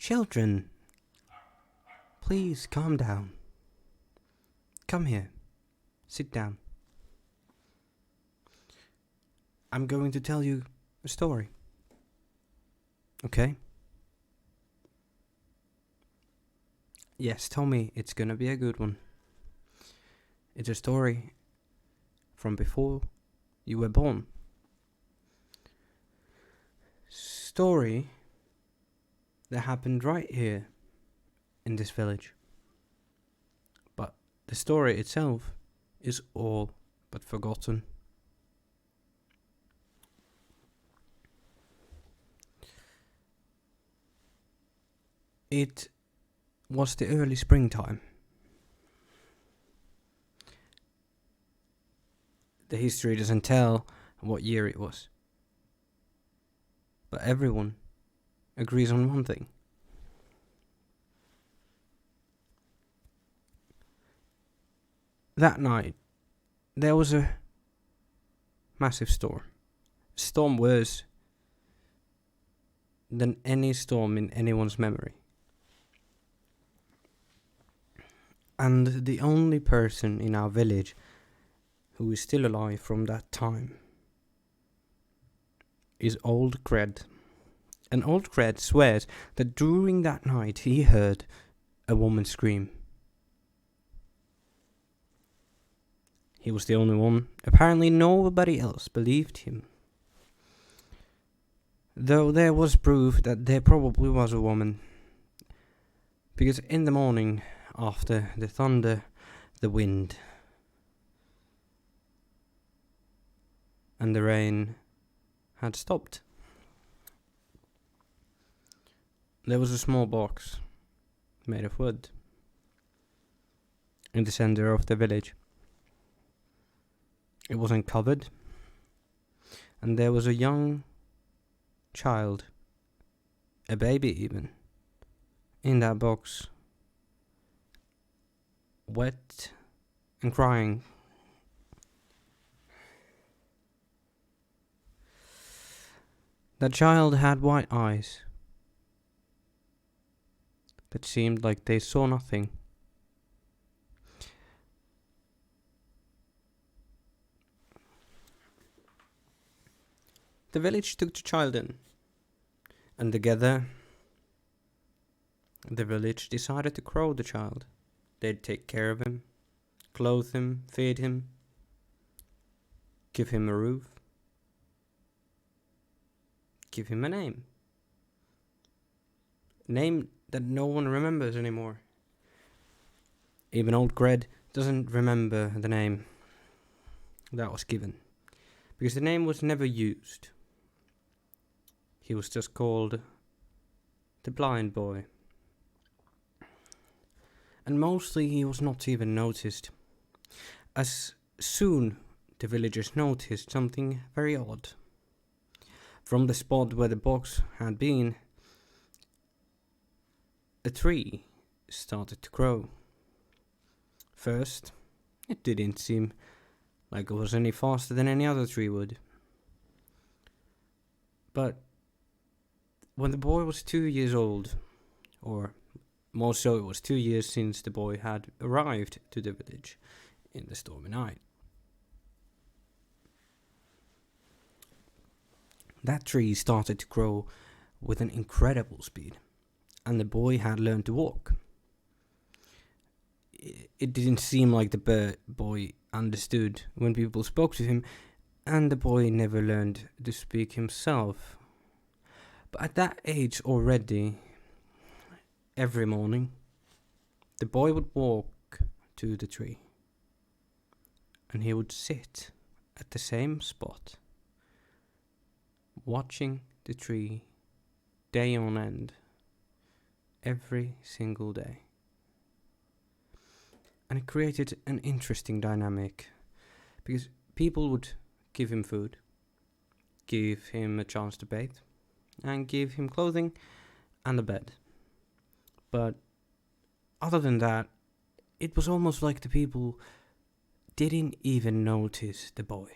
Children, please calm down. Come here. Sit down. I'm going to tell you a story. Okay? Yes, tell me it's gonna be a good one. It's a story from before you were born. Story that happened right here in this village. But the story itself is all but forgotten. It was the early springtime. The history doesn't tell what year it was. But everyone agrees on one thing. That night, there was a massive storm. A storm worse than any storm in anyone's memory. And the only person in our village who is still alive from that time is Old Cred. And Old Cred swears that during that night he heard a woman scream. He was the only one. Apparently nobody else believed him. Though there was proof that there probably was a woman. Because in the morning, after the thunder, the wind, and the rain had stopped, there was a small box made of wood in the center of the village. It wasn't covered, and there was a young child, a baby even, in that box, wet and crying. That child had white eyes that seemed like they saw nothing. The village took the child in, and together the village decided to crow the child. They'd take care of him, clothe him, feed him, give him a roof, give him a name. Name that no one remembers anymore. Even Old Gred doesn't remember the name that was given, because the name was never used. He was just called the Blind Boy. And mostly he was not even noticed. As soon the villagers noticed something very odd. From the spot where the box had been, a tree started to grow. First, it didn't seem like it was any faster than any other tree would. But when the boy was 2 years old, or more so it was 2 years since the boy had arrived to the village in the stormy night, that tree started to grow with an incredible speed, and the boy had learned to walk. It didn't seem like the boy understood when people spoke to him, and the boy never learned to speak himself. But at that age already, every morning, the boy would walk to the tree, and he would sit at the same spot, watching the tree day on end, every single day. And it created an interesting dynamic, because people would give him food, give him a chance to bathe, and give him clothing and a bed. But other than that, it was almost like the people didn't even notice the boy.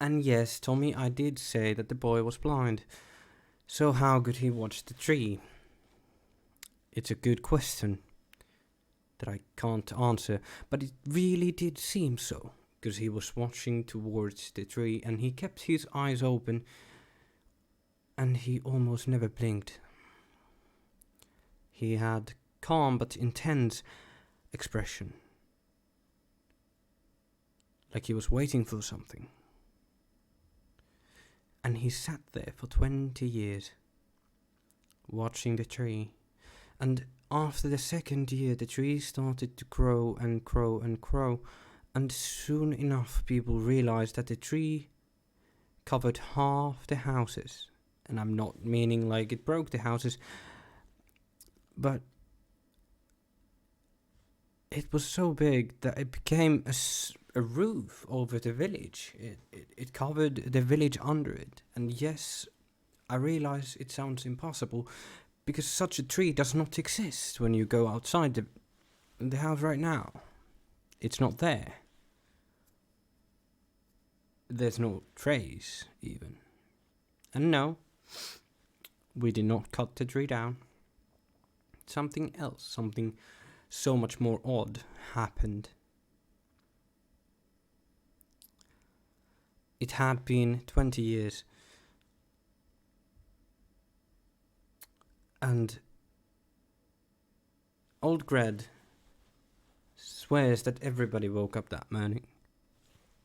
And yes, Tommy, I did say that the boy was blind, So how could he watch the tree? It's a good question that I can't answer, but it really did seem so, because he was watching towards the tree and he kept his eyes open and he almost never blinked. He had calm but intense expression, like he was waiting for something. And he sat there for 20 years, watching the tree. And after the second year, the tree started to grow and grow and grow. And soon enough, people realized that the tree covered half the houses. And I'm not meaning like it broke the houses, but it was so big that it became a roof over the village. It covered the village under it. And yes, I realize it sounds impossible, because such a tree does not exist when you go outside the house right now. It's not there. There's no trace, even. And no, we did not cut the tree down. Something else, something so much more odd happened. It had been 20 years. And old Gred swears that everybody woke up that morning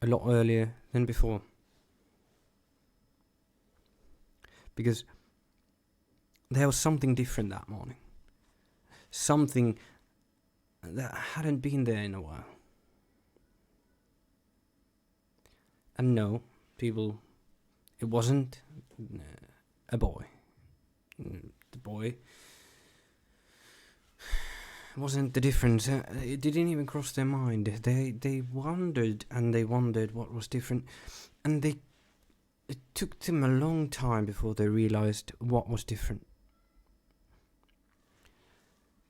a lot earlier than before. Because there was something different that morning. Something that hadn't been there in a while. And no, people, it wasn't a boy. The boy wasn't the difference. It didn't even cross their mind. They wondered and they wondered what was different. And it took them a long time before they realized what was different.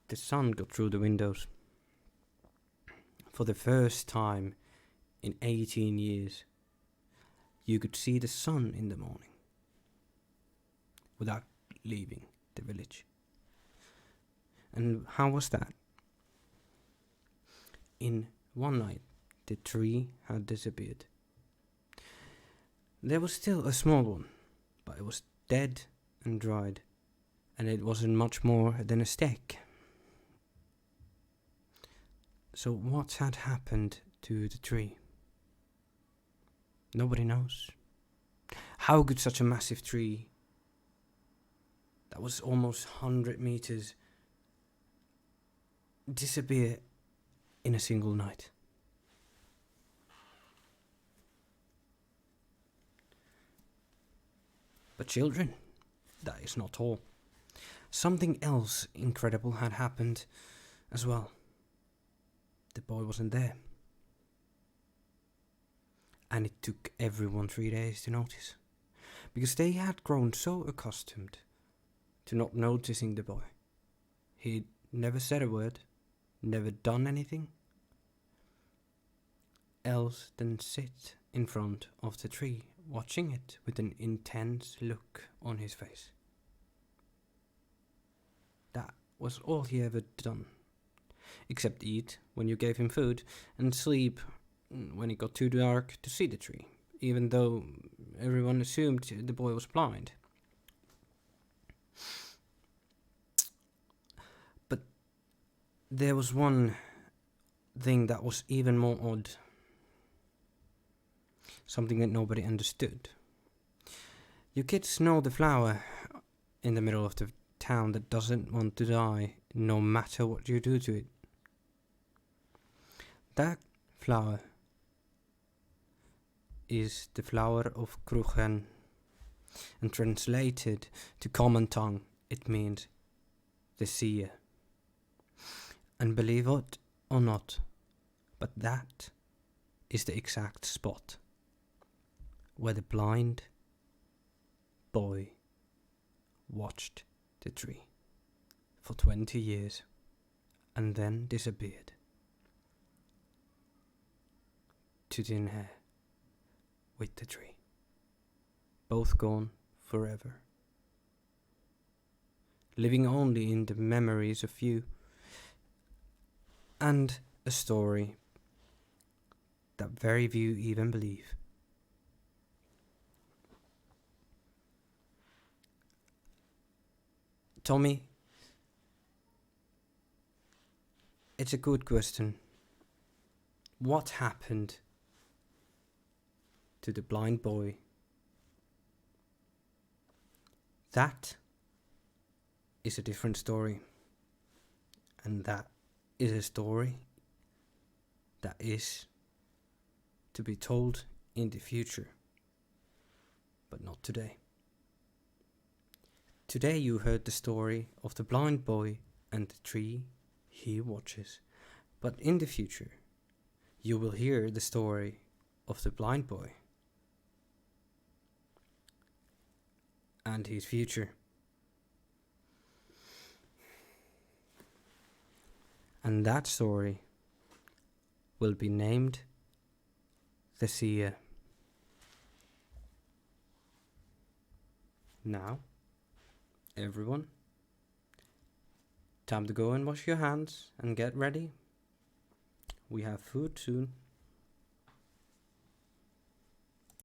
The sun got through the windows. For the first time in 18 years, you could see the sun in the morning without leaving the village. And how was that? In one night, the tree had disappeared. There was still a small one, but it was dead and dried, and it wasn't much more than a stick. So what had happened to the tree? Nobody knows. How could such a massive tree that was almost 100 meters disappear in a single night? But children, that is not all. Something else incredible had happened as well. The boy wasn't there. And it took everyone 3 days to notice, because they had grown so accustomed to not noticing the boy. He'd never said a word, never done anything else than sit in front of the tree, watching it with an intense look on his face. That was all he ever done, except eat when you gave him food and sleep when it got too dark to see the tree, even though everyone assumed the boy was blind. But there was one thing that was even more odd. Something that nobody understood. You kids know the flower in the middle of the town that doesn't want to die no matter what you do to it. That flower is the flower of Kruchen, and translated to common tongue it means the seer. And believe it or not, but that is the exact spot where the blind boy watched the tree for 20 years and then disappeared to thin air with the tree. Both gone forever. living only in the memories of few, and a story that very few even believe. Tommy, it's a good question. What happened to the blind boy? That is a different story. And that is a story that is to be told in the future, but not today. Today you heard the story of the blind boy and the tree he watches, but in the future you will hear the story of the blind boy and his future. And that story will be named The Seer. Now, everyone, time to go and wash your hands and get ready. We have food soon.